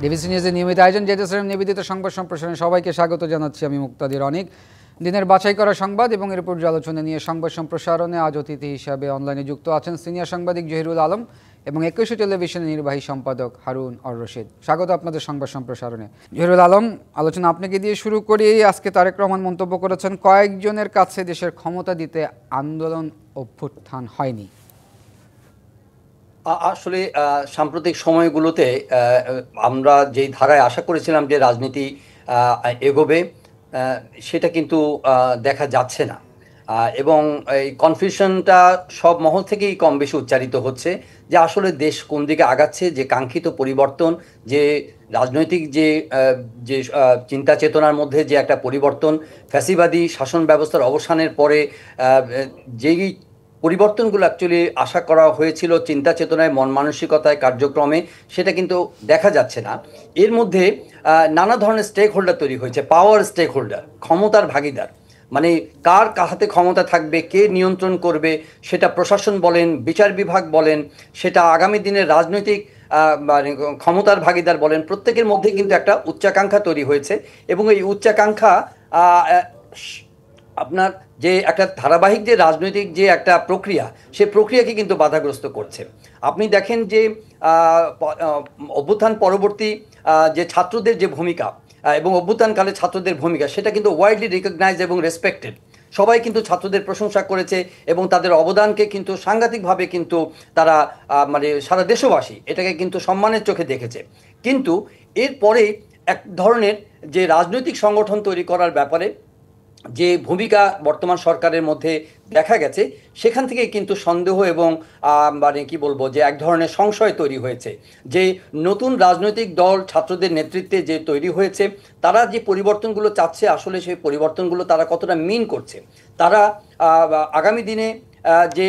DBC নিউজের নিয়মিত আয়োজন জেজেসএম নিবেদিত সংবাদ সম্প্রসারণে সবাইকে স্বাগত জানাচ্ছি। আমি মুক্তাদির অনিক। দিনের বাছাই করা সংবাদ এবং এর উপর আলোচনা নিয়ে সংবাদ সম্প্রসারণে আজ অতিথি হিসাবে অনলাইনে যুক্ত আছেন সিনিয়র সাংবাদিক জহিরুল আলম এবং 21 টেলিভিশনের নির্বাহী সম্পাদক হারুন অর রশিদ। স্বাগত আপনাদের সংবাদ সম্প্রসারণে। জহিরুল আলম, আলোচনা আপনাকে দিয়ে শুরু করি। আজকে তারেক রহমান মন্তব্য করেছেন, কয়েকজনের কাছে দেশের ক্ষমতা দিতে আন্দোলন অভ্যুত্থান হয়নি। আসলে সাম্প্রতিক সময়গুলোতে আমরা যেই ধারায় আশা করেছিলাম যে রাজনীতি এগোবে, সেটা কিন্তু দেখা যাচ্ছে না, এবং এই কনফিউশনটা সব মহল থেকেই কম বেশি উচ্চারিত হচ্ছে যে আসলে দেশ কোন দিকে আগাচ্ছে, যে কাঙ্ক্ষিত পরিবর্তন, যে রাজনৈতিক যে যে চিন্তা চেতনার মধ্যে যে একটা পরিবর্তন, ফ্যাসিবাদী শাসন ব্যবস্থার অবসানের পরে যেই পরিবর্তনগুলো অ্যাকচুয়ালি আশা করা হয়েছিল চিন্তা চেতনায়, মন মানসিকতায়, কার্যক্রমে, সেটা কিন্তু দেখা যাচ্ছে না। এর মধ্যে নানা ধরনের স্টেক হোল্ডার তৈরি হয়েছে। পাওয়ার স্টেক হোল্ডার, ক্ষমতার ভাগিদার, মানে কার হাতে ক্ষমতা থাকবে, কে নিয়ন্ত্রণ করবে, সেটা প্রশাসন বলেন, বিচার বিভাগ বলেন, সেটা আগামী দিনের রাজনৈতিক মানে ক্ষমতার ভাগিদার বলেন, প্রত্যেকের মধ্যে কিন্তু একটা উচ্চাকাঙ্ক্ষা তৈরি হয়েছে। এবং এই উচ্চাকাঙ্ক্ষা আপনার যে একটা ধারাবাহিক যে রাজনৈতিক যে একটা প্রক্রিয়া, সেই প্রক্রিয়াকে কিন্তু বাধাগ্রস্ত করছে। আপনি দেখেন যে অভ্যুত্থান পরবর্তী যে ছাত্রদের যে ভূমিকা এবং অভ্যুত্থানকালে ছাত্রদের ভূমিকা, সেটা কিন্তু ওয়াইডলি রিকগনাইজ এবং রেসপেক্টেড। সবাই কিন্তু ছাত্রদের প্রশংসা করেছে এবং তাদের অবদানকে কিন্তু সাংঘাতিকভাবে কিন্তু তারা মানে সারা দেশবাসী এটাকে কিন্তু সম্মানের চোখে দেখেছে। কিন্তু এরপরে এক ধরনের যে রাজনৈতিক সংগঠন তৈরি করার ব্যাপারে যে ভূমিকা বর্তমান সরকারের মধ্যে দেখা গেছে, সেখান থেকে কিন্তু সন্দেহ এবং মানে কি বলবো, যে এক ধরনের সংশয় তৈরি হয়েছে যে নতুন রাজনৈতিক দল ছাত্রদের নেতৃত্বে যে তৈরি হয়েছে, তারা যে পরিবর্তনগুলো চাচ্ছে, আসলে সেই পরিবর্তনগুলো তারা কতটা মিন করছে। তারা আগামী দিনে যে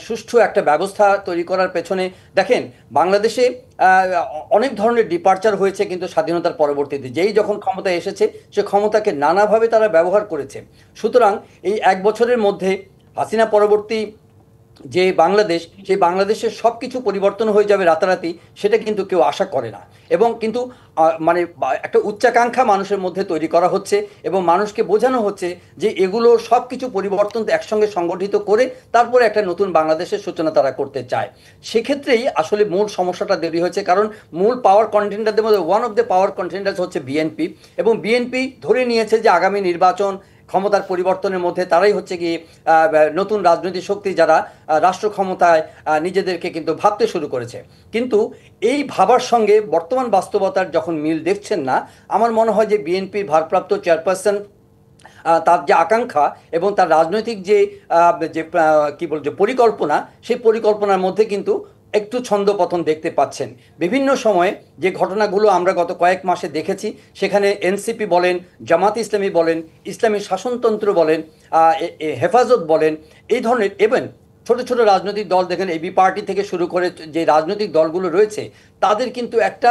সুষ্ঠু একটা ব্যবস্থা তৈরি করার পেছনে, দেখেন বাংলাদেশে অনেক ধরনের ডিপার্চার হয়েছে কিন্তু স্বাধীনতার পরবর্তীতে, যেই যখন ক্ষমতায় এসেছে সে ক্ষমতাকে নানাভাবে তারা ব্যবহার করেছে। সুতরাং এই এক বছরের মধ্যে হাসিনা পরবর্তী যে বাংলাদেশ, সেই বাংলাদেশের সব কিছু পরিবর্তন হয়ে যাবে রাতারাতি, সেটা কিন্তু কেউ আশা করে না। এবং কিন্তু মানে একটা উচ্চাকাঙ্ক্ষা মানুষের মধ্যে তৈরি করা হচ্ছে এবং মানুষকে বোঝানো হচ্ছে যে এগুলো সব কিছু পরিবর্তন একসঙ্গে সংগঠিত করে তারপরে একটা নতুন বাংলাদেশের সূচনা তারা করতে চায়। সেক্ষেত্রেই আসলে মূল সমস্যাটা তৈরি হয়েছে, কারণ মূল পাওয়ার কন্টেন্ডারদের মধ্যে ওয়ান অফ দ্য পাওয়ার কন্টেন্ডার্স হচ্ছে বিএনপি, এবং বিএনপি ধরে নিয়েছে যে আগামী নির্বাচন, ক্ষমতার পরিবর্তনের মধ্যে তারাই হচ্ছে কি নতুন রাজনৈতিক শক্তি, যারা রাষ্ট্র ক্ষমতায় নিজেদেরকে কিন্তু ভাবতে শুরু করেছে। কিন্তু এই ভাবার সঙ্গে বর্তমান বাস্তবতার যখন মিল দেখছেন না, আমার মনে হয় যে বিএনপির ভারপ্রাপ্ত চেয়ারপারসন তার যে আকাঙ্ক্ষা এবং তার রাজনৈতিক যে কি বলছে পরিকল্পনা, সেই পরিকল্পনার মধ্যে কিন্তু একটু ছন্দপতন দেখতে পাচ্ছেন। বিভিন্ন সময়ে যে ঘটনাগুলো আমরা গত কয়েক মাসে দেখেছি, সেখানে এনসিপি বলেন, জামাত ইসলামী বলেন, ইসলামী শাসনতন্ত্র বলেন, হেফাজত বলেন, এই ধরনের এবং ছোট ছোট রাজনৈতিক দল দেখেন, এবি পার্টি থেকে শুরু করে যে রাজনৈতিক দলগুলো রয়েছে, তাদের কিন্তু একটা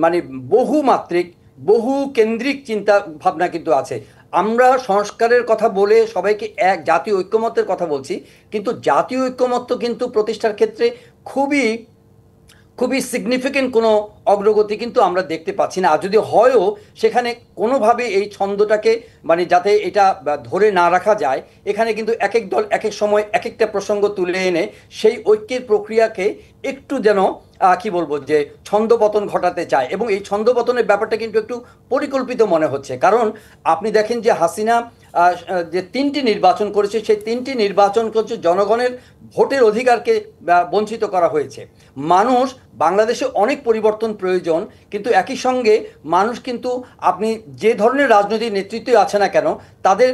মানে বহুমাত্রিক, বহু কেন্দ্রিক চিন্তা ভাবনা কিন্তু আছে। আমরা সংস্কারের কথা বলে সবাইকে এক জাতীয় ঐক্যমত্যের কথা বলছি, কিন্তু জাতীয় ঐক্যমত্য কিন্তু প্রতিষ্ঠার ক্ষেত্রে খুবই খুবই সিগনিফিকেন্ট কোনো অগ্রগতি কিন্তু আমরা দেখতে পাচ্ছি না। আর যদি হয়ও, সেখানে কোনোভাবে এই ছন্দটাকে মানে যাতে এটা ধরে না রাখা যায়, এখানে কিন্তু এক এক দল এক এক সময় এক একটা প্রসঙ্গ তুলে এনে সেই ঐক্যের প্রক্রিয়াকে একটু যেন কি বলবো, যে ছন্দপতন ঘটাতে চায়। এবং এই ছন্দপতনের ব্যাপারটা কিন্তু একটু পরিকল্পিত মনে হচ্ছে, কারণ আপনি দেখেন যে হাসিনা যে 3টি নির্বাচন করেছে, সেই 3টি নির্বাচন করছে জনগণের ভোটের অধিকারকে বঞ্চিত করা হয়েছে। মানুষ বাংলাদেশে অনেক পরিবর্তন প্রয়োজন, কিন্তু একই সঙ্গে মানুষ কিন্তু আপনি যে ধরনের রাজনৈতিক নেতৃত্ব আছে না কেন, তাদের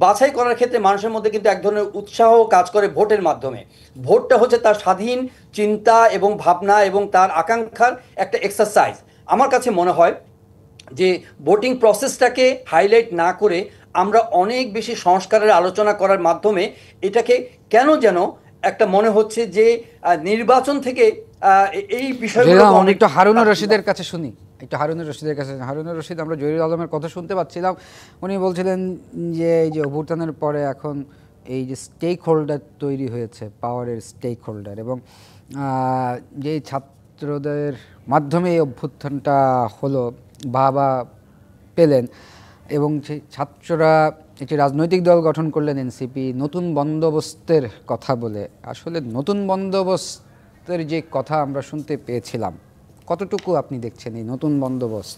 বাছাই করার ক্ষেত্রে মানুষের মধ্যে কিন্তু এক ধরনের উৎসাহ কাজ করে ভোটের মাধ্যমে। ভোটটা হচ্ছে তার স্বাধীন চিন্তা এবং ভাবনা এবং তার আকাঙ্ক্ষার একটা এক্সারসাইজ। আমার কাছে মনে হয় যে ভোটিং প্রসেসটাকে হাইলাইট না করে আমরা অনেক বেশি সংস্কারের আলোচনা করার মাধ্যমে এটাকে কেন যেন একটা মনে হচ্ছে যে নির্বাচন থেকে এই বিষয়গুলো অনেকটা হারুনুর রশিদের কাছে শুনি। হারুনুর রশিদ, আমরা জহিরুল আলমের কথা শুনতে পাচ্ছিলাম। উনি বলছিলেন যে এই যে অভ্যুত্থানের পরে এখন এই যে স্টেক হোল্ডার তৈরি হয়েছে, পাওয়ারের স্টেক হোল্ডার, এবং যে ছাত্র ছাত্রদের মাধ্যমে এই অভ্যুত্থানটা হলো, বাবা পেলেন, এবং সেই ছাত্ররা একটি রাজনৈতিক দল গঠন করলেন এনসিপি নতুন বন্দোবস্তের কথা বলে। আসলে নতুন বন্দোবস্তের যে কথা আমরা শুনতে পেয়েছিলাম, কতটুকু আপনি দেখছেন এই নতুন বন্দোবস্ত?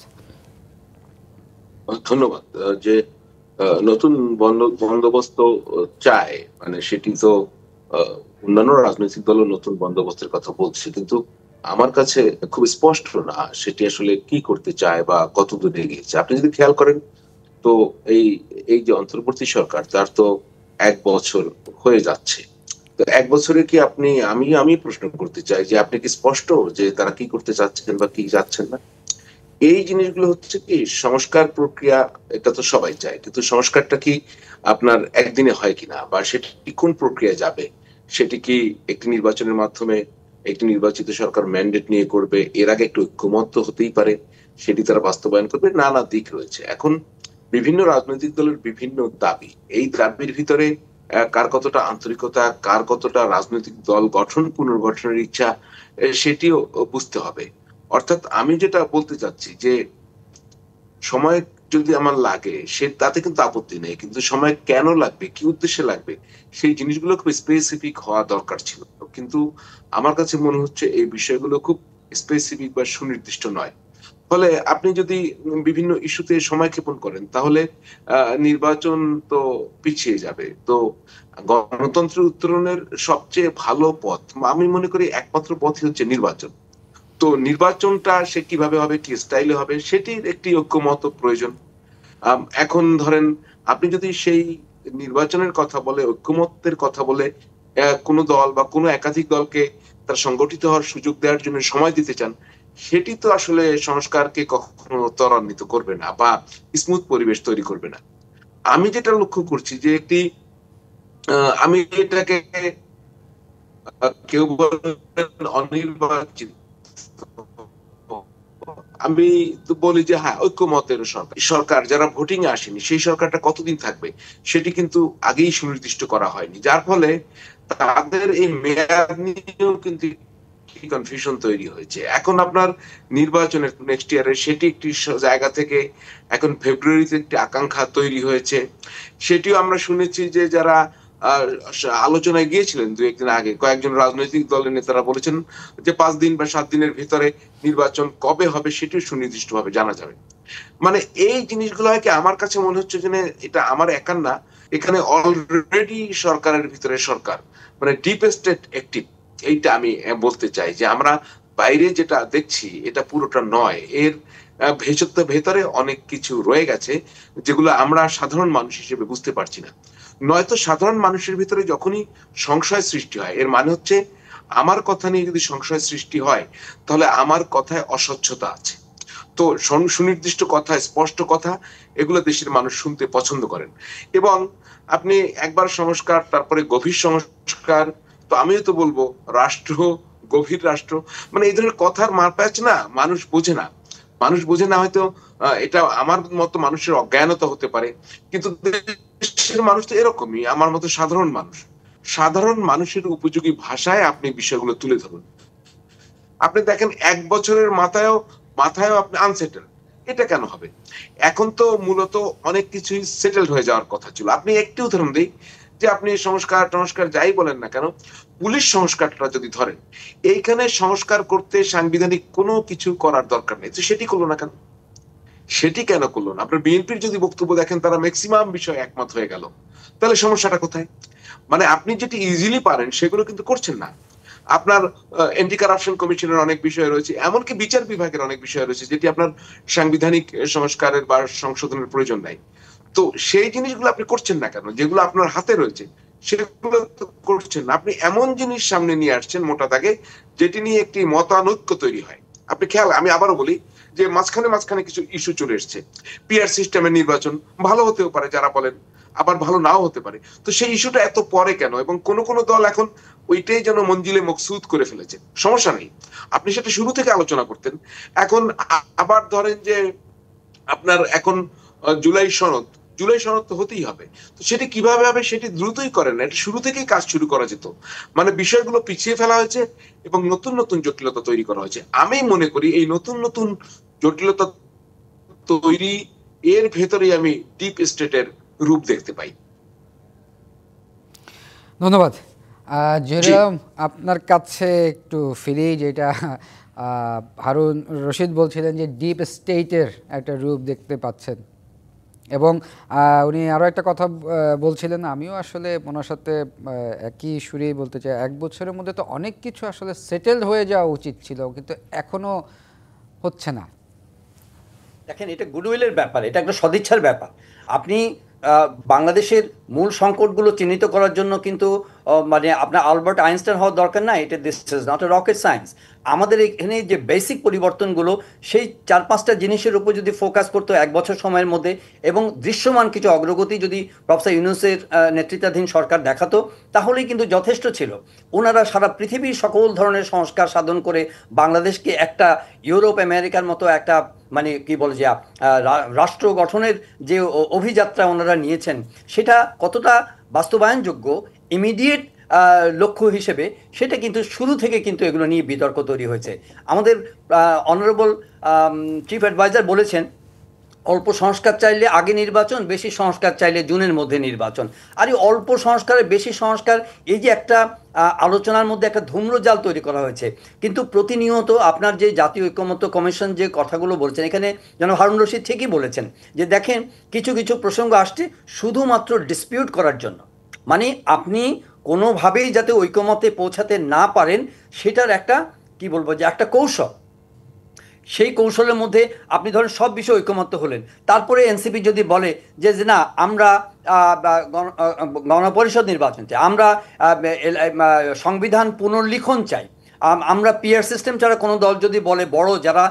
ধন্যবাদ। যে নতুন বন্দোবস্ত চায়, মানে সেটি তো অন্যান্য রাজনৈতিক দলও নতুন বন্দোবস্তের কথা বলছে, কিন্তু আমার কাছে খুব স্পষ্ট না সেটি আসলে কি করতে চায় বা কত দূর এগিয়েছে। আপনি যদি খেয়াল করেন তো এই এই যে অন্তর্বর্তী সরকার, তার তো 1 বছর হয়ে যাচ্ছে। তো 1 বছরে কি আমি প্রশ্ন করতে চাই যে আপনি কি স্পষ্ট যে তারা কি করতে চাচ্ছেন বা কি চাচ্ছেন না? এই জিনিসগুলো হচ্ছে কি সংস্কার প্রক্রিয়া, এটা তো সবাই চায়, কিন্তু সংস্কারটা কি আপনার একদিনে হয় কিনা বা সেটি কোন প্রক্রিয়া যাবে, সেটি কি একটি নির্বাচনের মাধ্যমে একটি নির্বাচিত সরকার ম্যান্ডেট নিয়ে করবে, এর আগে একটু ঐক্যমত্য হতেই পারে, সেটি তারা বাস্তবায়ন করবে, নানা দিক রয়েছে। এখন বিভিন্ন রাজনৈতিক দলের বিভিন্ন দাবি, এই দাবির ভিতরে কার কতটা আন্তরিকতা, কার কতটা রাজনৈতিক দল গঠন পুনর্গঠনের ইচ্ছা, সেটিও বুঝতে হবে। অর্থাৎ আমি যেটা বলতে চাচ্ছি যে সময় যদি আমার লাগে সে তাতে কিন্তু আপত্তি নেই, কিন্তু সময় কেন লাগবে, কি উদ্দেশ্যে লাগবে, সেই জিনিসগুলো খুব স্পেসিফিক হওয়া দরকার ছিল। কিন্তু আমার কাছে মনে হচ্ছে এই বিষয়গুলো খুব স্পেসিফিক বা সুনির্দিষ্ট নয়। ফলে আপনি যদি বিভিন্ন ইস্যুতে সময় ক্ষেপণ করেন তাহলে নির্বাচন তো পিছিয়ে যাবে। তো গণতন্ত্রের উত্তরণের সবচেয়ে ভালো পথ আমি মনে করি একমাত্র পথই হচ্ছে নির্বাচন। তো নির্বাচনটা সে কিভাবে হবে, কি স্টাইলে হবে, সেটির একটি ঐক্যমত প্রয়োজন। এখন ধরেন আপনি যদি সেই নির্বাচনের কথা বলে, ঐক্যমত্যের কথা বলে কোনো দল বা কোনো একাধিক দলকে তার সংগঠিত হওয়ার সুযোগ দেওয়ার জন্য সময় দিতে চান, সেটি তো আসলে সংস্কারকে কখনো ত্বরান্বিত করবে না বা স্মুথ পরিবেশ তৈরি করবে না। আমি যেটা লক্ষ্য করছি যে একটি আমি এটাকে কেউ বলেন অনির্বাচিত, আমি তো বলি যে হ্যাঁ ঐক্যমতের সরকার, সরকার যারা ভোটিং এ আসেনি সেই সরকারটা কতদিন থাকবে সেটি কিন্তু আগেই সুনির্দিষ্ট করা হয়নি, যার ফলে তাদের এই মেয়াদ নিয়েও কিন্তু কনফিউশন তৈরি হয়েছে। এখন আপনার নির্বাচনের নেক্সট ইয়ারে সেটি একটি জায়গা থেকে এখন ফেব্রুয়ারিতে একটি আকাঙ্ক্ষা তৈরি হয়েছে। সেটিও আমরা শুনেছি যে যারা আলোচনায় গিয়েছিলেন 2-1 দিন আগে, কয়েকজন রাজনৈতিক দলের নেতারা বলেছেন যে 5 দিন বা 7 দিনের ভিতরে নির্বাচন কবে হবে সেটিও সুনির্দিষ্ট ভাবে জানা যাবে। মানে এই জিনিসগুলো কি আমার কাছে মনে হচ্ছে যে এটা আমার একার না, এখানে অলরেডি সরকারের ভিতরে সরকার, মানে ডিপ স্টেট অ্যাক্টিভ। এইটা আমি বলতে চাই যে আমরা বাইরে যেটা দেখছি এটা পুরোটা নয়, এর ভেতরে অনেক কিছু রয়ে গেছে যেগুলো আমরা সাধারণ মানুষ হিসেবে বুঝতে পারছি না। নয়তো সাধারণ মানুষের ভিতরে যখনই সংশয় সৃষ্টি হয়, এর মানে হচ্ছে আমার কথা নিয়ে যদি সংশয় সৃষ্টি হয় তাহলে আমার কথায় অস্বচ্ছতা আছে। তো সুনির্দিষ্ট কথা, স্পষ্ট কথা, এগুলো দেশের মানুষ শুনতে পছন্দ করেন। এবং আপনি একবার সংস্কার, তারপরে গভীর সংস্কার, তো আমিও তো বলবো রাষ্ট্র, গভীর রাষ্ট্র, মানে এই ধরনের কথার মারপ্যাচ না মানুষ বোঝে না। মানুষ বোঝে না হয়তো এটা আমার মতো মানুষের অজ্ঞানতা হতে পারে, কিন্তু দেশের মানুষ তো এরকমই, আমার মতো সাধারণ মানুষ। সাধারণ মানুষের উপযোগী ভাষায় আপনি বিষয়গুলো তুলে ধরুন। আপনি দেখেন 1 বছরের মাথায়ও মাথায়ও আপনি আনসেটেল, এটা কেন হবে? এখন তো মূলত অনেক কিছুই সেটেলড হয়ে যাওয়ার কথা ছিল। আপনি একটি উদাহরণ দিই, যে আপনি সংস্কার যাই বলেন না কেন, পুলিশ সংস্কারটা যদি ধরেন, এইখানে সংস্কার করতে সাংবিধানিক কোনো কিছু করার দরকার নেই, তো সেটি করলো না কেন? সেটি কেন করলো না? আপনার বিএনপির যদি বক্তব্য দেখেন, তারা ম্যাক্সিমাম বিষয় একমত হয়ে গেল, তাহলে সমস্যাটা কোথায়? মানে আপনি যেটি ইজিলি পারেন সেগুলো কিন্তু করছেন না। আপনার এন্টি কারাপশন কমিশনের অনেক বিষয় রয়েছে, এমনকি বিচার বিভাগের অনেক বিষয় রয়েছে যেটি আপনার সাংবিধানিক সংস্কারের বা সংশোধনের প্রয়োজন নাই। তো সেই জিনিসগুলো আপনি করছেন না কেন? যেগুলো আপনার হাতে রয়েছে সেগুলো তো করছেন না। আপনি এমন জিনিস সামনে নিয়ে আসছেন মোটা দাগে, যেটি নিয়ে একটি মতানৈক্য তৈরি হয়। আপনি খেয়াল, আমি আবারও বলি যে মাঝখানে কিছু ইস্যু চলে এসছে। পিআর সিস্টেমের নির্বাচন ভালো হতেও পারে যারা বলেন, আবার ভালো নাও হতে পারে। তো সেই ইস্যুটা এত পরে কেন? এবং কোন দল এখন ওইটাই যেন মঞ্জিলে মকসুদ করে ফেলেছে। সমস্যা নেই, আপনি সেটা শুরু থেকে আলোচনা করতেন। এখন আবার ধরেন যে আপনার এখন জুলাই সনদ, জুলাই সনদ তো হতেই হবে। তো সেটি কিভাবে হবে সেটি দ্রুতই করেন না, এটা শুরু থেকেই কাজ শুরু করা যেত। মানে বিষয়গুলো পিছিয়ে ফেলা হয়েছে এবং নতুন নতুন জটিলতা তৈরি করা হয়েছে। আমি মনে করি এই নতুন নতুন জটিলতা তৈরি এর ভেতরেই আমি ডিপ স্টেটের রূপ দেখতে পাই। ধন্যবাদ। জেরম, আপনার কাছে একটু ফিরি, যেটা হারুন রশিদ বলছিলেন যে ডিপ স্টেটের একটা রূপ দেখতে পাচ্ছেন, এবং উনি আরও একটা কথা বলছিলেন, আমিও আসলে ওনার সাথে একই সুরেই বলতে চাই। 1 বছরের মধ্যে তো অনেক কিছু আসলে সেটেলড হয়ে যাওয়া উচিত ছিল, কিন্তু এখনো হচ্ছে না। দেখেন, এটা গুডউইলের ব্যাপার, এটা একটা সদিচ্ছার ব্যাপার। আপনি বাংলাদেশের মূল সংকটগুলো চিহ্নিত করার জন্য কিন্তু মানে আপনার আলবার্ট আইনস্টাইন হওয়ার দরকার নাই। এটা this is not a rocket science. আমাদের এখানে যে বেসিক পরিবর্তনগুলো, সেই 4-5টা জিনিসের উপর যদি ফোকাস করতো 1 বছর সময়ের মধ্যে, এবং দৃশ্যমান কিছু অগ্রগতি যদি প্রফেসর ইউনূসের নেতৃত্বাধীন সরকার দেখাতো, তাহলেই কিন্তু যথেষ্ট ছিল। ওনারা সারা পৃথিবীর সকল ধরনের সংস্কার সাধন করে বাংলাদেশকে একটা ইউরোপ আমেরিকার মতো একটা মানে কি বলে যে রাষ্ট্র গঠনের যে অভিযাত্রা ওনারা নিয়েছেন, সেটা কতটা বাস্তবায়নযোগ্য ইমিডিয়েট লক্ষ্য হিসেবে, সেটা কিন্তু শুরু থেকে কিন্তু এগুলো নিয়ে বিতর্ক তৈরি হয়েছে। আমাদের অনারেবল চিফ অ্যাডভাইজার বলেছেন, অল্প সংস্কার চাইলে আগে নির্বাচন, বেশি সংস্কার চাইলে জুনের মধ্যে নির্বাচন। আর এই অল্প সংস্কারে বেশি সংস্কার, এই যে একটা আলোচনার মধ্যে একটা ধূম্রজাল তৈরি করা হয়েছে। কিন্তু প্রতিনিয়ত আপনার যে জাতীয় ঐকমত্য কমিশন যে কথাগুলো বলছেন, এখানে যেন হারুন রশিদ ঠিকই বলেছেন যে দেখেন, কিছু কিছু প্রসঙ্গ আসছে শুধুমাত্র ডিসপিউট করার জন্য। মানে আপনি কোনোভাবেই যাতে ঐকমত্যে পৌঁছাতে না পারেন, সেটার একটা কি বলবো যে একটা কৌশল। সেই কৌশলের মধ্যে আপনি ধরেন সব বিষয়ে ঐকমত্য হলেন, তারপরে এনসিপি যদি বলে যে না আমরা গণপরিষদ নির্বাচন চাই, আমরা সংবিধান পুনর্লিখন চাই, আমরা পিআর সিস্টেম ছাড়া, কোনো দল যদি বলে, বড় যারা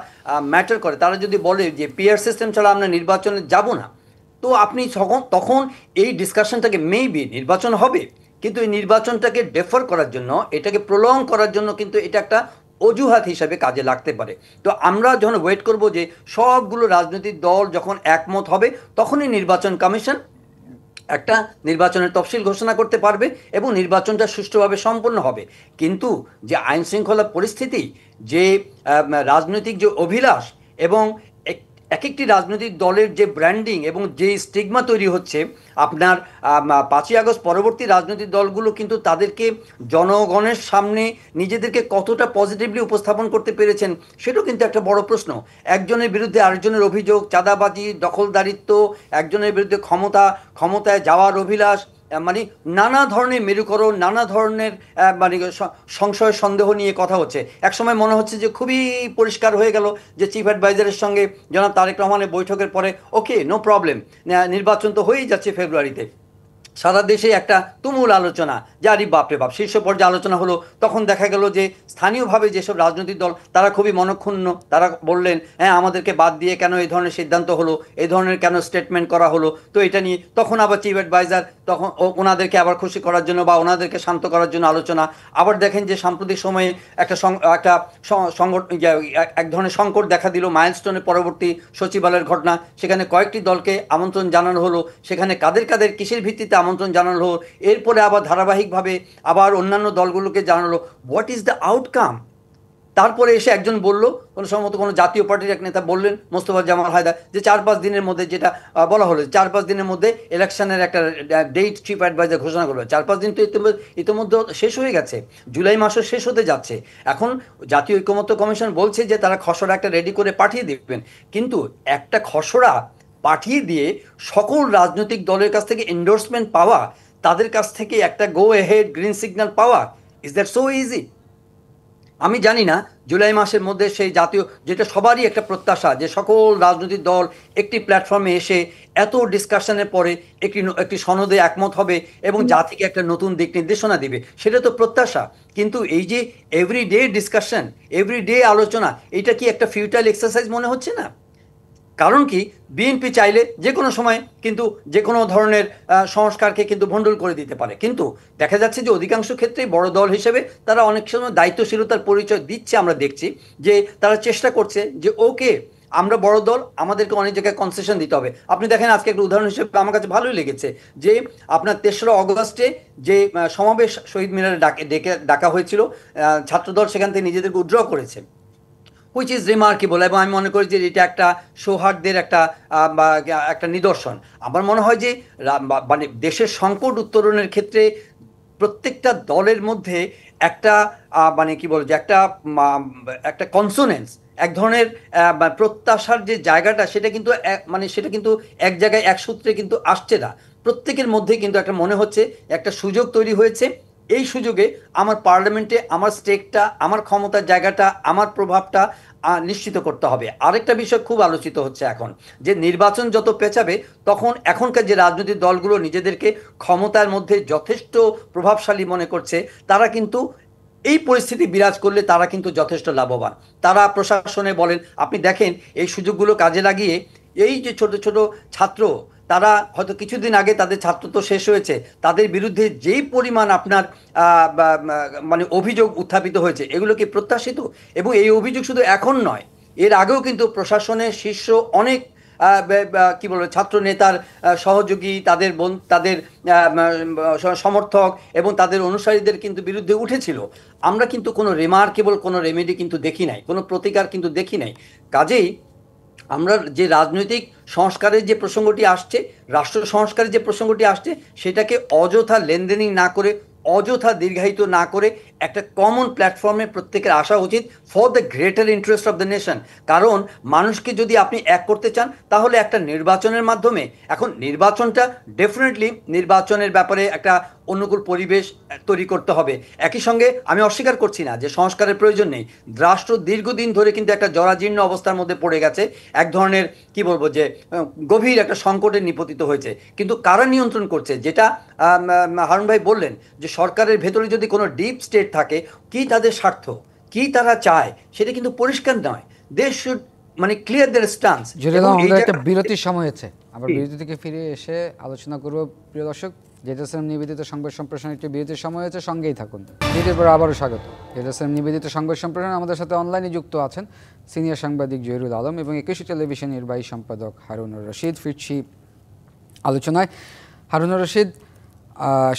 ম্যাটার করে তারা যদি বলে যে পিআর সিস্টেম ছাড়া আমরা নির্বাচনে যাব না, তো আপনি তখন এই ডিসকাশনটাকে মেবি নির্বাচন হবে, কিন্তু এই নির্বাচনটাকে ডেফার করার জন্য, এটাকে প্রলং করার জন্য কিন্তু এটা একটা অজুহাত হিসাবে কাজে লাগতে পারে। তো আমরা যখন ওয়েট করব যে সবগুলো রাজনৈতিক দল যখন একমত হবে, তখনই নির্বাচন কমিশন একটা নির্বাচনের তফসিল ঘোষণা করতে পারবে এবং নির্বাচনটা সুষ্ঠুভাবে সম্পন্ন হবে। কিন্তু যে আইন শৃঙ্খলা পরিস্থিতি, যে রাজনৈতিক যে অভিলাষ, এবং এক একটি রাজনৈতিক দলের যে ব্র্যান্ডিং এবং যে স্টিগমা তৈরি হচ্ছে, আপনার 5ই আগস্ট পরবর্তী রাজনৈতিক দলগুলো কিন্তু তাদেরকে জনগণের সামনে নিজেদেরকে কতটা পজিটিভলি উপস্থাপন করতে পেরেছেন, সেটাও কিন্তু একটা বড় প্রশ্ন। একজনের বিরুদ্ধে আরেকজনের অভিযোগ, চাঁদাবাজি, দখলদারিত্ব, একজনের বিরুদ্ধে ক্ষমতায় যাওয়ার অভিলাষ, মানে নানা ধরনের মেরুকরণ, নানা ধরনের মানে সংশয় সন্দেহ নিয়ে কথা হচ্ছে। একসময় মনে হচ্ছে যে খুবই পরিষ্কার হয়ে গেল যে চিফ অ্যাডভাইজারের সঙ্গে জনাব তারেক রহমানের বৈঠকের পরে ওকে নো প্রবলেম, নির্বাচন তো হয়েই যাচ্ছে ফেব্রুয়ারিতে। সারা দেশে একটা তুমুল আলোচনা, যে আরে বাপরে বাপ, শীর্ষ পর্যায়ে আলোচনা হলো। তখন দেখা গেল যে স্থানীয়ভাবে যেসব রাজনৈতিক দল তারা খুবই মনক্ষুণ্ণ, তারা বললেন হ্যাঁ আমাদেরকে বাদ দিয়ে কেন এই ধরনের সিদ্ধান্ত হলো, এই ধরনের কেন স্টেটমেন্ট করা হলো। তো এটা নিয়ে তখন আবার চিফ অ্যাডভাইজার তখন ওনাদেরকে আবার খুশি করার জন্য বা ওনাদেরকে শান্ত করার জন্য আলোচনা। আবার দেখেন যে সাম্প্রতিক সময়ে একটা এক ধরনের সংকট দেখা দিল মাইলস্টোনের পরবর্তী সচিবালয়ের ঘটনা। সেখানে কয়েকটি দলকে আমন্ত্রণ জানানো হলো, সেখানে কাদের কাদের কিসের ভিত্তিতে আমন্ত্রণ জানানো হলো, এরপরে আবার ধারাবাহিকভাবে আবার অন্যান্য দলগুলোকে জানালো। What is the outcome? তারপরে এসে একজন বলল, কোনো সম্ভবত কোনো জাতীয় পার্টির এক নেতা বললেন, মোস্তফা জামাল হায়দার, যে 4-5 দিনের মধ্যে, যেটা বলা হলো 4-5 দিনের মধ্যে ইলেকশনের একটা ডেট চিফ অ্যাডভাইজার ঘোষণা করবে। 4-5 দিন তো ইতিমধ্যে শেষ হয়ে গেছে, জুলাই মাসও শেষ হতে যাচ্ছে। এখন জাতীয় ঐকমত্য কমিশন বলছে যে তারা খসড়া একটা রেডি করে পাঠিয়ে দেবেন, কিন্তু একটা খসড়া পাঠিয়ে দিয়ে সকল রাজনৈতিক দলের কাছ থেকে এন্ডোর্সমেন্ট পাওয়া, তাদের কাছ থেকে একটা গো এহেড গ্রিন সিগন্যাল পাওয়া, ইজ দ্যাট সো ইজি? আমি জানি না জুলাই মাসের মধ্যে সেই জাতীয়, যেটা সবারই একটা প্রত্যাশা, যে সকল রাজনৈতিক দল একটি প্ল্যাটফর্মে এসে এত ডিসকাশনের পরে একটি সনদে একমত হবে এবং জাতিকে একটা নতুন দিক নির্দেশনা দিবে, সেটা তো প্রত্যাশা। কিন্তু এই যে এভরিডে ডিসকাশন, এভরিডে আলোচনা, এটা কি একটা ফিউটাইল এক্সারসাইজ মনে হচ্ছে না? কারণ কি, বিএনপি চাইলে যে কোনো সময় কিন্তু যে কোনো ধরনের সংস্কারকে কিন্তু ভণ্ডুল করে দিতে পারে। কিন্তু দেখা যাচ্ছে যে অধিকাংশ ক্ষেত্রেই বড় দল হিসেবে তারা অনেক সময় দায়িত্বশীলতার পরিচয় দিচ্ছে। আমরা দেখছি যে তারা চেষ্টা করছে যে ওকে, আমরা বড় দল, আমাদেরকে অনেক জায়গায় কনসেশন দিতে হবে। আপনি দেখেন আজকে একটা উদাহরণ হিসেবে আমার কাছে ভালোই লেগেছে যে আপনার 3রা অগস্টে যে সমাবেশ শহীদ মিনারে ডাকা হয়েছিল, ছাত্রদল সেখান থেকে নিজেদেরকে উইথড্র করেছে, হুইচ ইজ রিমার্কেবল। এবং আমি মনে করি যে এটা একটা সৌহার্দ্যের একটা নিদর্শন। আমার মনে হয় যে মানে দেশের সংকট উত্তরণের ক্ষেত্রে প্রত্যেকটা দলের মধ্যে একটা মানে কি বলে যে একটা কনসোনেন্স, এক ধরনের প্রত্যাশার যে জায়গাটা, সেটা কিন্তু এক জায়গায় এক সূত্রে কিন্তু আসছে না। প্রত্যেকের মধ্যে কিন্তু একটা মনে হচ্ছে একটা সুযোগ তৈরি হয়েছে। এই সুযোগে আমার পার্লামেন্টে আমার স্টেকটা, আমার ক্ষমতার জায়গাটা, আমার প্রভাবটা নিশ্চিত করতে হবে। আরেকটা বিষয় খুব আলোচিত হচ্ছে এখন, যে নির্বাচন যত পেছাবে তখন এখনকার যে রাজনৈতিক দলগুলো নিজেদেরকে ক্ষমতার মধ্যে যথেষ্ট প্রভাবশালী মনে করছে, তারা কিন্তু এই পরিস্থিতি বিরাজ করলে তারা কিন্তু যথেষ্ট লাভবান। তারা প্রশাসনে বলেন, আপনি দেখেন এই সুযোগগুলো কাজে লাগিয়ে এই যে ছোট ছোট ছাত্র, তারা হয়তো কিছুদিন আগে তাদের ছাত্রত্ব শেষ হয়েছে, তাদের বিরুদ্ধে যেই পরিমাণ আপনার মানে অভিযোগ উত্থাপিত হয়েছে, এগুলো কি প্রত্যাশিত? এবং এই অভিযোগ শুধু এখন নয়, এর আগেও কিন্তু প্রশাসনের শীর্ষ অনেক কি বলবো ছাত্র নেতার সহযোগী, তাদের সমর্থক এবং তাদের অনুসারীদের কিন্তু বিরুদ্ধে উঠেছিল। আমরা কিন্তু কোনো রিমার্কেবল কোনো রেমেডি কিন্তু দেখি নাই, কোনো প্রতিকার কিন্তু দেখি নাই। কাজেই আমরা যে রাজনৈতিক সংস্কারের যে প্রসঙ্গটি আসছে, রাষ্ট্র সংস্কারের যে প্রসঙ্গটি আসছে, সেটাকে অযথা লেনদেনই না করে, অযথা দীর্ঘায়িত না করে একটা কমন প্ল্যাটফর্মে প্রত্যেকের আসা উচিত for the greater interest of the nation. কারণ মানুষকে যদি আপনি এক করতে চান, তাহলে একটা নির্বাচনের মাধ্যমে, এখন নির্বাচনটা ডেফিনেটলি নির্বাচনের ব্যাপারে একটা অনুকূল পরিবেশ তৈরি করতে হবে। একই সঙ্গে আমি অস্বীকার করছি না যে সংস্কারের প্রয়োজন নেই। রাষ্ট্র দীর্ঘদিন ধরে কিন্তু একটা জরাজীর্ণ অবস্থার মধ্যে পড়ে গেছে, এক ধরনের কি বলবো যে গভীর একটা সংকটে নিপতিত হয়েছে। কিন্তু কারা নিয়ন্ত্রণ করছে? যেটা হারুন ভাই বললেন, যে সরকারের ভেতরে যদি কোনো ডিপ স্টেট থাকে, কি তাদের স্বার্থ, কি তারা চায়, সেটা কিন্তু পরিষ্কার নয়। দে শুড মানে ক্লিয়ার দেয়ার স্ট্যান্স। আমাদের একটা বিরতির সময় হয়েছে, আবার বিরতি থেকে ফিরে এসে আলোচনা করব। প্রিয় দর্শক, জেজেসএম নিবেদিত সংবাদ সম্প্রসারণ একটি বিরতির সময় হয়েছে, সঙ্গেই থাকুন। বিরতির পর আবারও স্বাগত। জেজেসএম নিবেদিত সংবাদ সম্প্রসারণ, আমাদের সাথে অনলাইনে যুক্ত আছেন সিনিয়র সাংবাদিক জহিরুল আলম এবং একুশে টেলিভিশন নির্বাহী সম্পাদক হারুনুর রশিদ। ফিরছি আলোচনায়। হারুনুর রশিদ,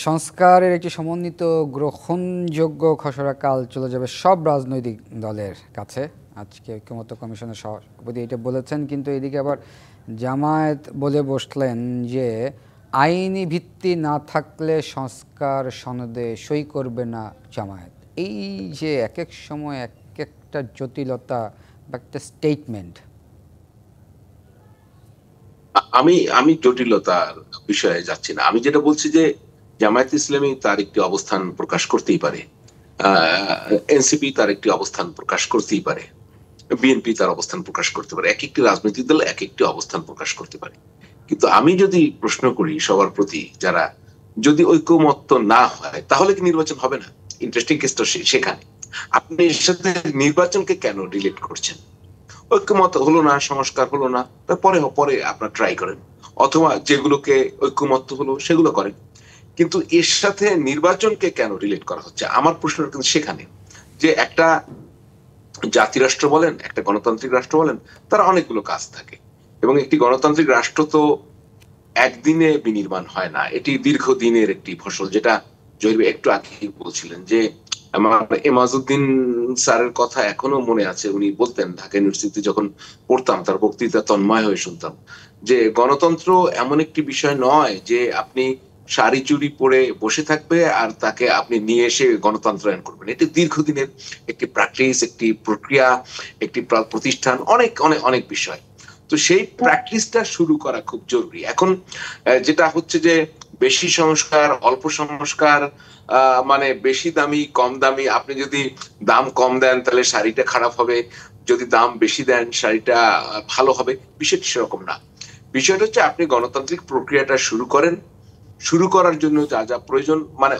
সংস্কারের একটি সমন্বিত গ্রহণযোগ্য খসড়া কাল চলে যাবে সব রাজনৈতিক দলের কাছে। আজকে ঐক্যমত্য কমিশনের সভাপতি এটা বলেছেন, কিন্তু এদিকে আবার জামায়াত বলে বসলেন যে আইনি ভিত্তি না থাকলে সংস্কার সনদে সই করবে না জামায়াত। এই যে এক এক সময় এক একটা জটিলতা বা একটা স্টেটমেন্ট। আমি জটিলতার বিষয়ে যাচ্ছি না। আমি যেটা বলছি যে জামায়াত ইসলামী তার একটি অবস্থান প্রকাশ করতেই পারে, এনসিপি তার একটি অবস্থান প্রকাশ করতেই পারে, বিএনপি তার অবস্থান প্রকাশ করতে পারে, এক একটি রাজনৈতিক দল এক একটি অবস্থান প্রকাশ করতে পারে। কিন্তু আমি যদি প্রশ্ন করি সবার প্রতি, যারা যদি ঐক্যমত্য না হয় তাহলে কি নির্বাচন হবে না? ইন্টারেস্টিং কেসটা সেখানে। আপনি এর সাথে নির্বাচনকে কেন রিলেট করছেন? ঐক্যমত হলো না, সংস্কার হলো না, তারপরে আপনার ট্রাই করেন, অথবা যেগুলোকে ঐক্যমত হলো সেগুলো করেন। কিন্তু এর সাথে নির্বাচনকে কেন রিলেট করা হচ্ছে? আমার প্রশ্ন কিন্তু সেখানে, যে একটা জাতিরাষ্ট্র বলেন, একটা গণতান্ত্রিক রাষ্ট্র বলেন, তার অনেকগুলো কাজ থাকে, এবং একটি গণতান্ত্রিক রাষ্ট্র তো একদিনে বিনির্মাণ হয় না, এটি দীর্ঘদিনের একটি ফসল। যেটা জহির একটু আগে বলছিলেন, যে আমার এমাজউদ্দিন স্যারের কথা এখনো মনে আছে। উনি বলতেন, ঢাকা ইউনিভার্সিটিতে যখন পড়তাম তার বক্তৃতা তন্ময় হয়ে শুনতাম, যে গণতন্ত্র এমন একটি বিষয় নয় যে আপনি শাড়ি চুড়ি পরে বসে থাকবে আর তাকে আপনি নিয়ে এসে গণতন্ত্রায়ন করবেন। এটি দীর্ঘদিনের একটি প্র্যাকটিস, একটি প্রক্রিয়া, একটি প্রতিষ্ঠান, অনেক অনেক অনেক বিষয়। তো সেই প্র্যাকটিসটা শুরু করা খুব জরুরি। এখন যেটা হচ্ছে যে বেশি সংস্কার, অল্প সংস্কার, মানে বেশি দামি কম দামি, আপনি যদি দাম কম দেন তাহলে শাড়িটা খারাপ হবে, যদি দাম বেশি দেন শাড়িটা ভালো হবে, বিষয়টি সেরকম না। বিষয়টা হচ্ছে আপনি গণতান্ত্রিক প্রক্রিয়াটা শুরু করেন, শুরু করার জন্য যা যা প্রয়োজন, মানে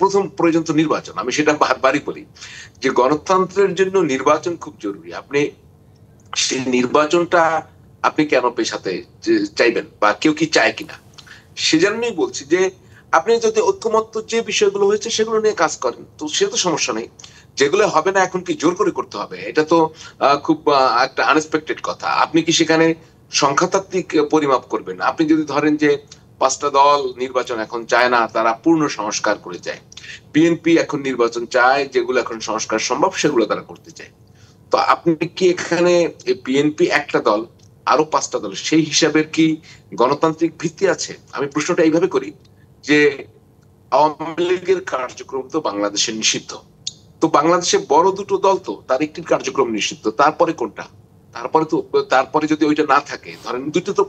প্রথম প্রয়োজন তো নির্বাচন। আমি সেটা বারবারই বলি যে গণতন্ত্রের জন্য নির্বাচন খুব জরুরি। আপনি সেই নির্বাচনটা আপনি কেন পেছাতে চাইবেন, বা কেউ কি চায় কিনা, সেজন্যই বলছি যে আপনি যদি ঐক্যমত্য যে বিষয়গুলো হয়েছে সেগুলো নিয়ে কাজ করেন তো সে তো সমস্যা নেই। যেগুলো হবে না এখন কি জোর করে করতে হবে? এটা তো খুব একটা আনএক্সপেক্টেড কথা। আপনি কি সেখানে সংখ্যাতাত্ত্বিক পরিমাপ করবেন? আপনি যদি ধরেন যে ৫টা দল নির্বাচন এখন চায় না, তারা পূর্ণ সংস্কার করে চায়। বিএনপি এখন নির্বাচন চায়, যেগুলো এখন সংস্কার সম্ভব সেগুলো তারা করতে চায়। তো আপনি কি এখানে বিএনপি একটা দল, আরো ৫টা দল, সেই হিসাবের কি গণতান্ত্রিক ভিত্তি আছে? আমি প্রশ্নটা এইভাবে করি যে আওয়ামী লীগের কার্যক্রম তো বাংলাদেশে নিষিদ্ধ। তো বাংলাদেশে বড় দুটো দল তো তার একটির কার্যক্রম নিষিদ্ধ, তারপরে কোনটা? তারপরে যদি ওইটা না থাকে, ধরেন দুটো তো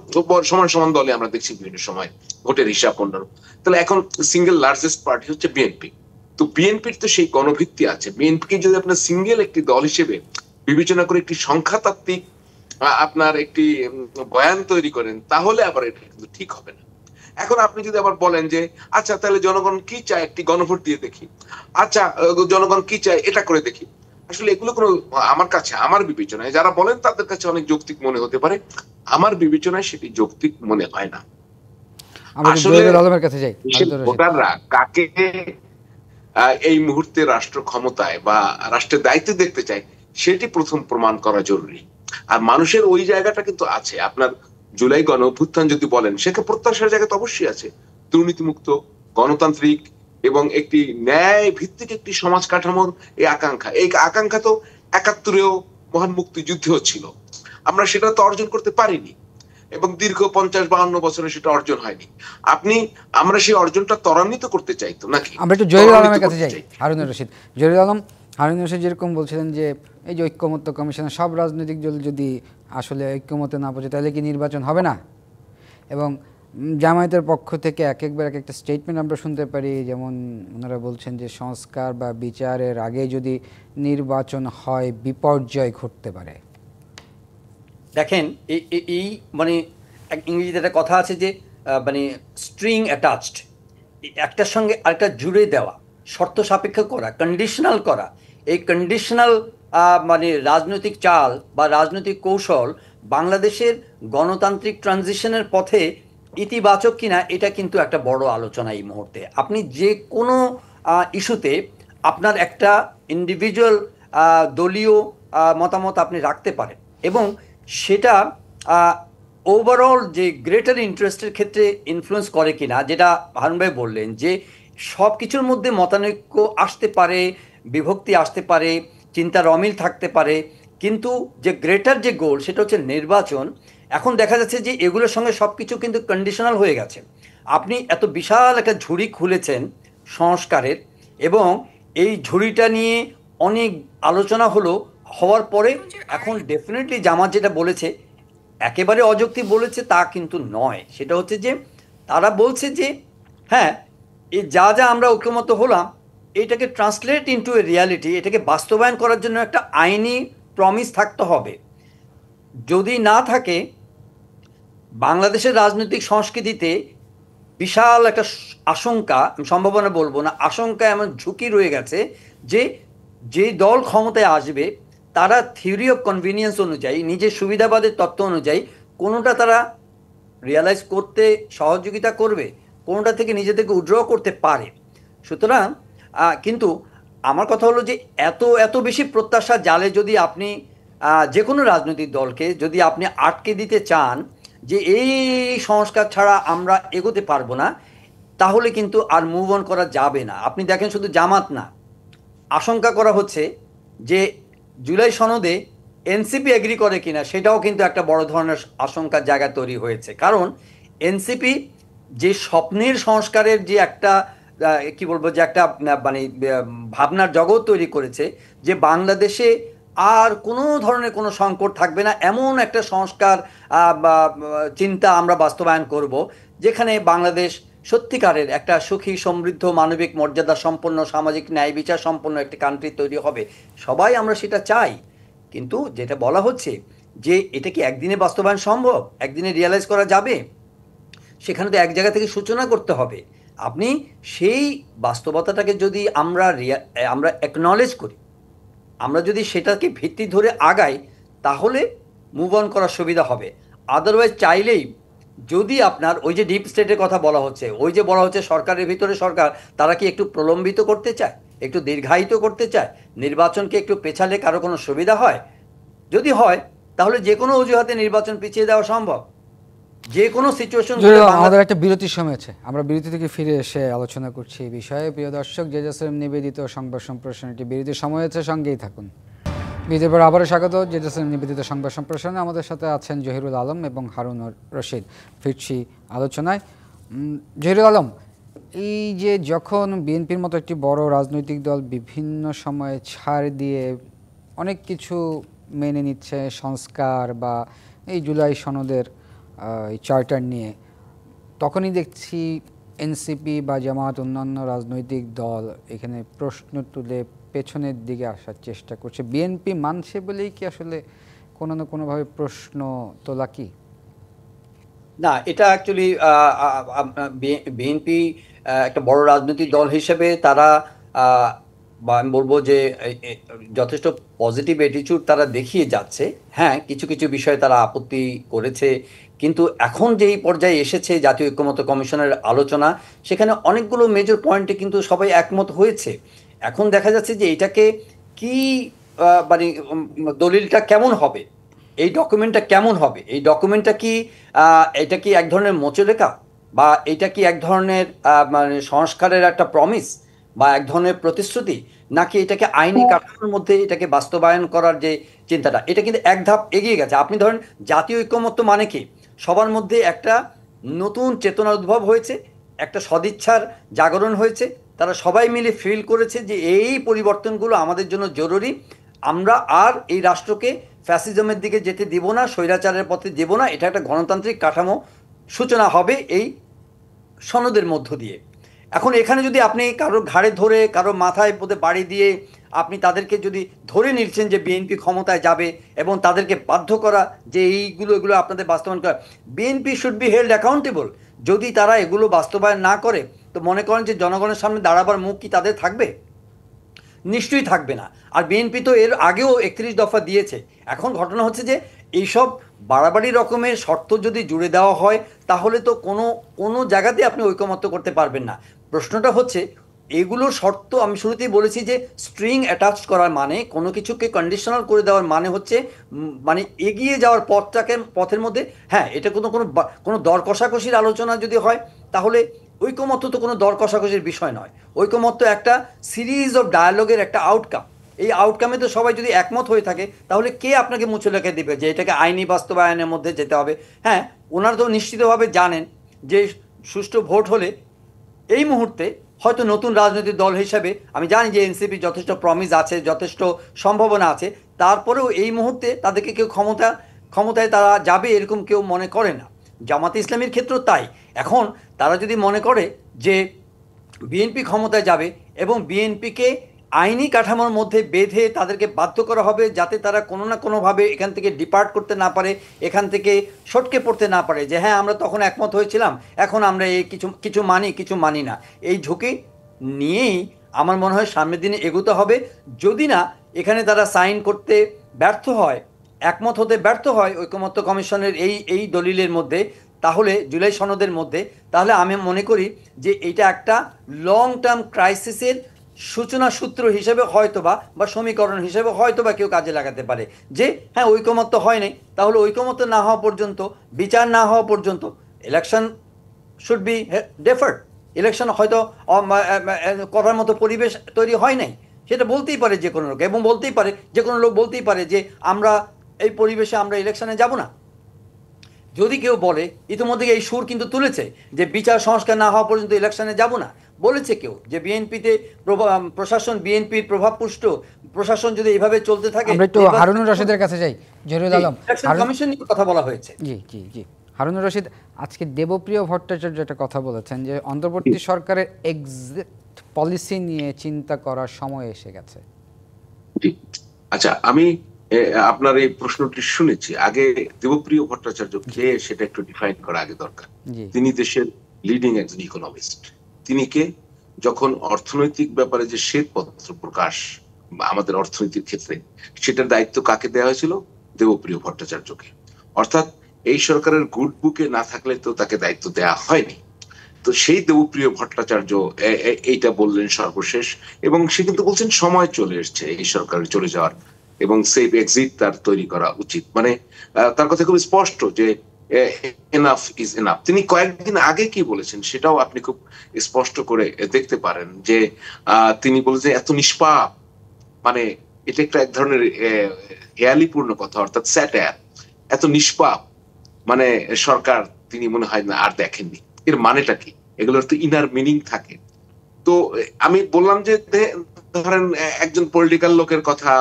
সমান সমান দলে আমরা দেখছি বিভিন্ন সময় ভোটের হিসাব অন্যান্য, তাহলে এখন সিঙ্গেল লার্জেস্ট পার্টি হচ্ছে বিএনপি। তো বিএনপির তো সেই গণভিত্তি আছে। বিএনপিকে যদি আপনার সিঙ্গেল একটি দল হিসেবে বিবেচনা করে একটি সংখ্যাতাত্ত্বিক আপনার একটি বয়ান তৈরি করেন, তাহলে আবার এটা কিন্তু ঠিক হবে না। এখন আপনি যদি আবার বলেন যে আচ্ছা তাহলে জনগণ কি চায় একটি গণভোট দিয়ে দেখি, আচ্ছা জনগণ কি চায় এটা করে দেখি, আসলে এগুলো কোনো, আমার কাছে, আমার বিবেচনায়, যারা বলেন তাদের কাছে অনেক যৌক্তিক মনে হতে পারে, আমার বিবেচনায় সেটি যৌক্তিক মনে হয় না। আসলে ভোটাররা কাকে এই মুহূর্তে রাষ্ট্র ক্ষমতায় বা রাষ্ট্রের দায়িত্বে দেখতে চায় সেটি প্রথম প্রমাণ করা জরুরি। আর মানুষের ওই জায়গাটা কিন্তু আছে। আপনার জুলাই গণ অভ্যুত্থান যদি বলেন, সেখানে প্রত্যাশার জায়গা তো অবশ্যই আছে, দুর্নীতিমুক্ত, গণতান্ত্রিক এবং একটি ন্যায় ভিত্তিক একটি সমাজ কাঠামোর এই আকাঙ্ক্ষা তো ৭১-এও মহান মুক্তিযুদ্ধেও ছিল। আমরা সেটা তো অর্জন করতে পারিনি এবং দীর্ঘ ৫০-৫২ বছরে সেটা অর্জন হয়নি। আমরা সেই অর্জনটা ত্বরান্বিত করতে চাইতো নাকি? আমরা একটু জহিরুল আলমের কাছে যাই। হারুনুর রশিদ, জহিরুল আলম, হারুনুর রশিদ যেরকম বলছিলেন যে এই যে ঐক্যমত্য কমিশনের সব রাজনৈতিক দল যদি আসলে ঐক্যমতে না পৌঁছে তাহলে কি নির্বাচন হবে না? এবং জামায়াতের পক্ষ থেকে একবার এক একটা স্টেটমেন্ট আমরা শুনতে পারি, যেমন ওনারা বলছেন যে সংস্কার বা বিচারের আগে যদি নির্বাচন হয় বিপর্যয় ঘটতে পারে। দেখেন এই মানে ইংরেজিতে একটা কথা আছে যে মানে স্ট্রিং অ্যাটাচড, একটার সঙ্গে আরেকটা জুড়ে দেওয়া, শর্ত সাপেক্ষ করা, কন্ডিশনাল করা। এই কন্ডিশনাল মানে রাজনৈতিক চাল বা রাজনৈতিক কৌশল বাংলাদেশের গণতান্ত্রিক ট্রানজিশনের পথে ইতিবাচক কিনা, এটা কিন্তু একটা বড় আলোচনা এই মুহূর্তে। আপনি যে কোনো ইস্যুতে আপনার একটা ইন্ডিভিজুয়াল দলীয় মতামত আপনি রাখতে পারেন এবং সেটা ওভারঅল যে গ্রেটার ইন্টারেস্টের ক্ষেত্রে ইনফ্লুয়েন্স করে কিনা, যেটা হারুন ভাই বললেন যে সব কিছুর মধ্যে মতানৈক্য আসতে পারে, বিভক্তি আসতে পারে, চিন্তার অমিল থাকতে পারে, কিন্তু যে গ্রেটার যে গোল সেটা হচ্ছে নির্বাচন। এখন দেখা যাচ্ছে যে এগুলোর সঙ্গে সব কিছু কিন্তু কন্ডিশনাল হয়ে গেছে। আপনি এত বিশাল একটা ঝুড়ি খুলেছেন সংস্কারের, এবং এই ঝুড়িটা নিয়ে অনেক আলোচনা হওয়ার পরে এখন ডেফিনেটলি জামাত যেটা বলেছে একেবারে অযৌক্তিক বলেছে তা কিন্তু নয়। সেটা হচ্ছে যে তারা বলছে যে হ্যাঁ, এই যা যা আমরা ঐক্যমত হলাম এটাকে ট্রান্সলেট ইনটু এ রিয়ালিটি, এটাকে বাস্তবায়ন করার জন্য একটা আইনি প্রমিস থাকতে হবে। যদি না থাকে, বাংলাদেশের রাজনৈতিক সংস্কৃতিতে বিশাল একটা আশঙ্কা, সম্ভাবনা বলবো না, আশঙ্কা এমন ঝুঁকি রয়ে গেছে যে যে দল ক্ষমতায় আসবে তারা থিওরি অফ কনভিনিয়েন্স অনুযায়ী, নিজের সুবিধাবাদের তত্ত্ব অনুযায়ী কোনোটা তারা রিয়ালাইজ করতে সহযোগিতা করবে, কোনোটা থেকে নিজেদেরকে উইথড্র করতে পারে। সুতরাং কিন্তু আমার কথা হলো যে এত বেশি প্রত্যাশা জালে যদি আপনি যে কোনো রাজনৈতিক দলকে যদি আপনি আটকে দিতে চান যে এই সংস্কার ছাড়া আমরা এগোতে পারবো না, তাহলে কিন্তু আর মুভ অন করা যাবে না। আপনি দেখেন শুধু জামাত না, আশঙ্কা করা হচ্ছে যে জুলাই সনদে এনসিপি এগ্রি করে কিনা, সেটাও কিন্তু একটা বড় ধরনের আশঙ্কার জায়গা তৈরি হয়েছে। কারণ এনসিপি যে স্বপ্নের সংস্কারের যে একটা কি বলবো, যে একটা মানে ভাবনার জগৎ তৈরি করেছে যে বাংলাদেশে আর কোনো ধরনের কোনো সংকট থাকবে না, এমন একটা সংস্কার চিন্তা আমরা বাস্তবায়ন করব যেখানে বাংলাদেশ সত্যিকারের একটা সুখী, সমৃদ্ধ, মানবিক মর্যাদা সম্পন্ন, সামাজিক ন্যায় বিচার সম্পন্ন একটি কান্ট্রি তৈরি হবে। সবাই আমরা সেটা চাই, কিন্তু যেটা বলা হচ্ছে যে এটা কি একদিনে বাস্তবায়ন সম্ভব, একদিনে রিয়ালাইজ করা যাবে? সেখানে তো এক জায়গা থেকে সূচনা করতে হবে। আপনি সেই বাস্তবতাটাকে যদি আমরা অ্যাকনলেজ করি, আমরা যদি সেটাকে ভিত্তি ধরে আগাই, তাহলে মুভ অন করার সুবিধা হবে। আদারওয়াইজ চাইলেই যদি আপনার ওই যে ডিপ স্টেটের কথা বলা হচ্ছে, ওই যে বলা হচ্ছে সরকারের ভিতরে সরকার, তারা কি একটু প্রলম্বিত করতে চায়? একটু দীর্ঘায়িত করতে চায়, নির্বাচনকে একটু পেছালে কারো কোনো সুবিধা হয়? যদি হয় তাহলে যে কোনো অজুহাতে নির্বাচন পিছিয়ে দেওয়া সম্ভব। যে কোনো সিচুয়েশন আমাদের একটা বিরতির সময় আছে, আমরা বিরতি থেকে ফিরে এসে আলোচনা করছি এই বিষয়ে। প্রিয় দর্শক, জেজেসএম নিবেদিত সংবাদ সম্প্রসারণ, একটি বিরতির সময় আছে, সঙ্গেই থাকুন। বিরতির পর আবারও স্বাগত জেজেসএম নিবেদিত সংবাদ সম্প্রসারণে। আমাদের সাথে আছেন জহিরুল আলম এবং হারুন রশিদ। ফিরছি আলোচনায়। জহিরুল আলম, এই যে যখন বিএনপির মতো একটি বড় রাজনৈতিক দল বিভিন্ন সময়ে ছাড় দিয়ে অনেক কিছু মেনে নিচ্ছে, সংস্কার বা এই জুলাই সনদের এই চার্টার নিয়ে, তখনই দেখছি এনসিপি বা জামায়াত, অন্যান্য রাজনৈতিক দল এখানে প্রশ্ন তুলে পেছনের দিকে আসার চেষ্টা করছে। বিএনপি মানছে বলেই কি আসলে কোনো না কোনোভাবে প্রশ্ন তোলা কি? না, এটা অ্যাকচুয়ালি বিএনপি একটা বড় রাজনৈতিক দল হিসেবে তারা বা আমি বলবো যে যথেষ্ট পজিটিভ অ্যাটিটিউড তারা দেখিয়ে যাচ্ছে। হ্যাঁ, কিছু কিছু বিষয়ে তারা আপত্তি করেছে, কিন্তু এখন যেই পর্যায়ে এসেছে জাতীয় ঐক্যমত্য কমিশনের আলোচনা, সেখানে অনেকগুলো মেজর পয়েন্টে কিন্তু সবাই একমত হয়েছে। এখন দেখা যাচ্ছে যে এটাকে কি মানে দলিলটা কেমন হবে, এই ডকুমেন্টটা কেমন হবে, এই ডকুমেন্টটা কি এটা কি এক ধরনের মোচলেকা, বা এটা কি এক ধরনের মানে সংস্কারের একটা প্রমিস বা এক ধরনের প্রতিশ্রুতি, নাকি এটাকে আইনি কাঠামোর মধ্যে এটাকে বাস্তবায়ন করার যে চিন্তাটা, এটা কিন্তু এক ধাপ এগিয়ে গেছে। আপনি ধরেন জাতীয় ঐক্যমত্য মানে কি, সবার মধ্যে একটা নতুন চেতনা উদ্ভব হয়েছে, একটা সদিচ্ছার জাগরণ হয়েছে, তারা সবাই মিলে ফিল করেছে যে এই পরিবর্তনগুলো আমাদের জন্য জরুরি। আমরা আর এই রাষ্ট্রকে ফ্যাসিজমের দিকে যেতে দিব না, স্বৈরাচারের পথে দেব না। এটা একটা গণতান্ত্রিক কাঠামো সূচনা হবে এই সনদের মধ্য দিয়ে। এখন এখানে যদি আপনি কারো ঘাড়ে ধরে, কারো মাথায় পদে বাড়ি দিয়ে আপনি তাদেরকে যদি ধরে নিচ্ছেন যে বিএনপি ক্ষমতায় যাবে এবং তাদেরকে বাধ্য করা যে এগুলো আপনাদের বাস্তবায়ন করা, BNP should be held accountable. যদি তারা এগুলো বাস্তবায়ন না করে, তো মনে করেন যে জনগণের সামনে দাঁড়াবার মুখ কি তাদের থাকবে? নিশ্চয়ই থাকবে না। আর বিএনপি তো এর আগেও 31 দফা দিয়েছে। এখন ঘটনা হচ্ছে যে এইসব বাড়াবাড়ি রকমের শর্ত যদি জুড়ে দেওয়া হয়, তাহলে তো কোনো জায়গাতে আপনি ঐকমত্য করতে পারবেন না। প্রশ্নটা হচ্ছে এগুলোর শর্ত, আমি শুরুতেই বলেছি যে স্ট্রিং অ্যাটাচ করার মানে, কোনো কিছুকে কন্ডিশনাল করে দেওয়ার মানে হচ্ছে মানে এগিয়ে যাওয়ার পথের মধ্যে, হ্যাঁ, এটা কোনো দর কষাকষির আলোচনা যদি হয়, তাহলে ঐকমত্য তো কোনো দর কষাকষির বিষয় নয়। ঐকমত্য একটা সিরিজ অফ ডায়ালগের একটা আউটকাম। এই আউটকামে তো সবাই যদি একমত হয়ে থাকে, তাহলে কে আপনাকে মুছে লেখে দেবে যে এটাকে আইনি বাস্তবায়নের মধ্যে যেতে হবে? হ্যাঁ, ওনারা তো নিশ্চিতভাবে জানেন যে সুষ্ঠু ভোট হলে এই মুহূর্তে হয়তো নতুন রাজনৈতিক দল হিসাবে, আমি জানি যে এনসিপি যথেষ্ট প্রমিস আছে, যথেষ্ট সম্ভাবনা আছে, তারপরেও এই মুহূর্তে তাদেরকে কেউ ক্ষমতায় তারা যাবে এরকম কেউ মনে করে না। জামাতে ইসলামীর ক্ষেত্রেও তাই। এখন তারা যদি মনে করে যে বিএনপি ক্ষমতায় যাবে এবং বিএনপিকে আইনি কাঠামোর মধ্যে বেঁধে তাদেরকে বাধ্য করা হবে যাতে তারা কোনো না কোনোভাবে এখান থেকে ডিপার্ট করতে না পারে, এখান থেকে সটকে পড়তে না পারে, যে হ্যাঁ আমরা তখন একমত হয়েছিলাম, এখন আমরা এই কিছু মানি কিছু মানি না, এই ঝুঁকি নিয়েই আমার মনে হয় সামনের দিনে এগোতে হবে। যদি না এখানে তারা সাইন করতে ব্যর্থ হয়, একমত হতে ব্যর্থ হয় ঐকমত্য কমিশনের এই দলিলের মধ্যে, তাহলে জুলাই সনদের মধ্যে, তাহলে আমি মনে করি যে এটা একটা লং টার্ম ক্রাইসিসের সূচনা সূত্র হিসেবে হয়তোবা বা সমীকরণ হিসেবে হয়তোবা কেউ কাজে লাগাতে পারে। যে হ্যাঁ, ঐকমত্য হয় নাই, তাহলে ঐকমত্য না হওয়া পর্যন্ত, বিচার না হওয়া পর্যন্ত election should be deferred. Election হয়তো করার মতো পরিবেশ তৈরি হয় নাই, সেটা বলতেই পারে যে কোনো লোক, এবং বলতেই পারে যে কোনো লোক বলতেই পারে যে আমরা এই পরিবেশে আমরা ইলেকশনে যাব না। যদি কেউ বলে, ইতিমধ্যে এই সুর কিন্তু তুলেছে যে বিচার সংস্কার না হওয়া পর্যন্ত ইলেকশনে যাব না, বলেছে কেউ যে বিএনপিতে প্রশাসন, বিএনপির প্রভাবপুষ্ট প্রশাসন যদি এইভাবে চলতে থাকে। আমরা একটু হারুনুর রশিদের কাছে যাই। জহিরুল আলম, কমিশন নিয়ে কথা বলা হয়েছে। জি জি জি হারুনুর রশিদ, আজকে দেবপ্রিয় ভট্টাচার্য একটা কথা বলেছেন যে অন্তর্বর্তী সরকারের এক্সিট পলিসি নিয়ে চিন্তা করার সময় এসে গেছে। আচ্ছা, আমি আপনার এই প্রশ্নটি শুনেছি। আগে দেবপ্রিয় ভট্টাচার্য কে সেটা একটু ডিফাইন করা আগে দরকার। তিনি দেশের লিডিং একজন ইকোনমিস্ট। তিনি কে? যখন অর্থনৈতিক ব্যাপারে যে শ্বেতপত্র প্রকাশ আমাদের অর্থনীতির ক্ষেত্রে, সেটার দায়িত্ব কাকে দেওয়া হয়েছিল? দেবপ্রিয় ভট্টাচার্যকে। অর্থাৎ এই সরকারের গুড বুকে না থাকলে তো তাকে দায়িত্ব দেওয়া হয়নি। তো সেই দেবপ্রিয় ভট্টাচার্য এইটা বললেন সর্বশেষ, এবং সে কিন্তু বলছেন সময় চলে এসছে এই সরকারের চলে যাওয়ার, এবং সেফ এক্সিট তার তৈরি করা উচিত। মানে তার কথা খুব স্পষ্ট যে এনাফ ইজ এনাফ। তিনি কয়েকদিন আগে কি বলেছেন সেটাও আপনি খুব স্পষ্ট করে দেখতে পারেন, যে তিনি বলেছেন এত নিষ্পাপ, মানে এটা একটা এক ধরনের হেয়ালিপূর্ণ কথা, অর্থাৎ স্যাটায়ার, এত নিষ্পাপ মানে সরকার তিনি মনে হয় না আর দেখেননি। এর মানেটা কি? এগুলোর তো ইনার মিনিং থাকে। তো আমি বললাম যে ধরেন একজন পলিটিক্যাল লোকের কথা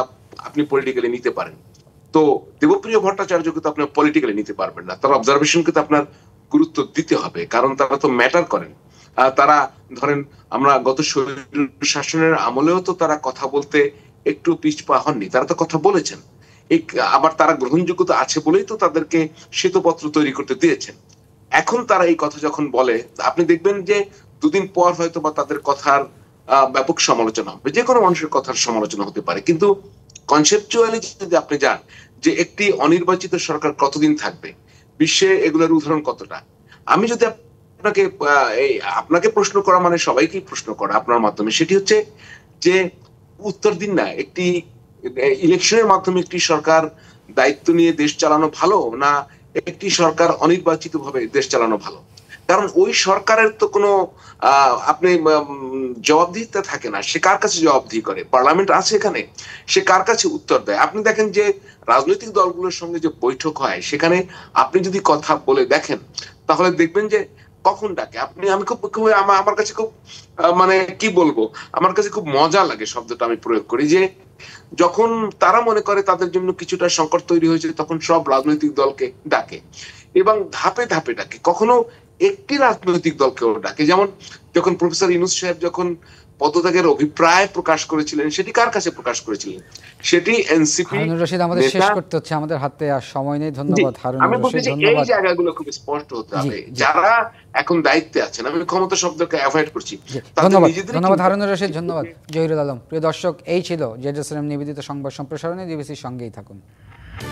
আপনি পলিটিক্যালি নিতে পারেন, তো দেবপ্রিয় ভট্টাচার্যকে তো আপনি পলিটিক্যালি নিতে পারবেন না। তার অবজারভেশনকে তো আপনার গুরুত্ব দিতে হবে, কারণ তারা তো ম্যাটার করেন। তারা ধরেন আমরা গত শাসনের আমলেও তো তারা কথা বলতে একটু পিছপা হননি, তারা তো কথা বলেছেন। আবার তারা গ্রহণযোগ্যতা আছে বলেই তো তাদেরকে শ্বেতপত্র তৈরি করতে দিয়েছেন। এখন তারা এই কথা যখন বলে, আপনি দেখবেন যে দুদিন পর হয়তো বা তাদের কথার ব্যাপক সমালোচনা হবে। যে কোনো মানুষের কথার সমালোচনা হতে পারে, কিন্তু কনসেপচুয়ালি যদি আপনি যান যে একটি অনির্বাচিত সরকার কতদিন থাকবে, বিশ্বে এগুলোর উদাহরণ কতটা। আমি যদি আপনাকে প্রশ্ন করা মানে সবাইকেই প্রশ্ন করা আপনার মাধ্যমে, সেটি হচ্ছে যে উত্তর দিন না, একটি ইলেকশনের মাধ্যমে একটি সরকার দায়িত্ব নিয়ে দেশ চালানো ভালো, না একটি সরকার অনির্বাচিত ভাবে দেশ চালানো ভালো? কারণ ওই সরকারের তো কোনো আপনি জবাবদিহিতা থাকে না। সে কার কাছে জবাবদিহি করে? পার্লামেন্ট আছে এখানে, সে কার কাছে উত্তর দেয়? আপনি দেখেন যে রাজনৈতিক দলগুলোর সঙ্গে যে বৈঠক হয়, সেখানে আপনি যদি কথা বলে দেখেন তাহলে দেখবেন যে কখন ডাকে আপনি, আমি খুব আমার কাছে খুব মানে কি বলবো, আমার কাছে খুব মজা লাগে শব্দটা আমি প্রয়োগ করি, যে যখন তারা মনে করে তাদের জন্য কিছুটা সংকট তৈরি হয়েছে তখন সব রাজনৈতিক দলকে ডাকে, এবং ধাপে ধাপে ডাকে। কখনো একটি রাজনৈতিক দলকেও ডাকে। যেমন যখন প্রফেসর ইউনূস সাহেব যখন পদত্যাগের অভিপ্রায় প্রকাশ করেছিলেন, সেটি কার কাছে প্রকাশ করেছিলেন? সেটি এনসিপি। হারুনুর রশিদ, আমাদের শেষ করতে হচ্ছে, আমাদের হাতে আর সময় নেই। ধন্যবাদ হারুনুর রশিদ, ধন্যবাদ। এই জায়গাগুলো খুব স্পষ্ট হতে হবে। যারা এখন দায়িত্বে আছেন, আমি ক্ষমতা শব্দকে অ্যাভয়েড করছি, ধন্যবাদ হারুনুর রশিদ, ধন্যবাদ জহিরুল আলম। প্রিয় দর্শক, এই ছিল জেডএসএম নিবেদিত সংবাদ সম্প্রসারণে। ডিবিসির সঙ্গেই থাকুন।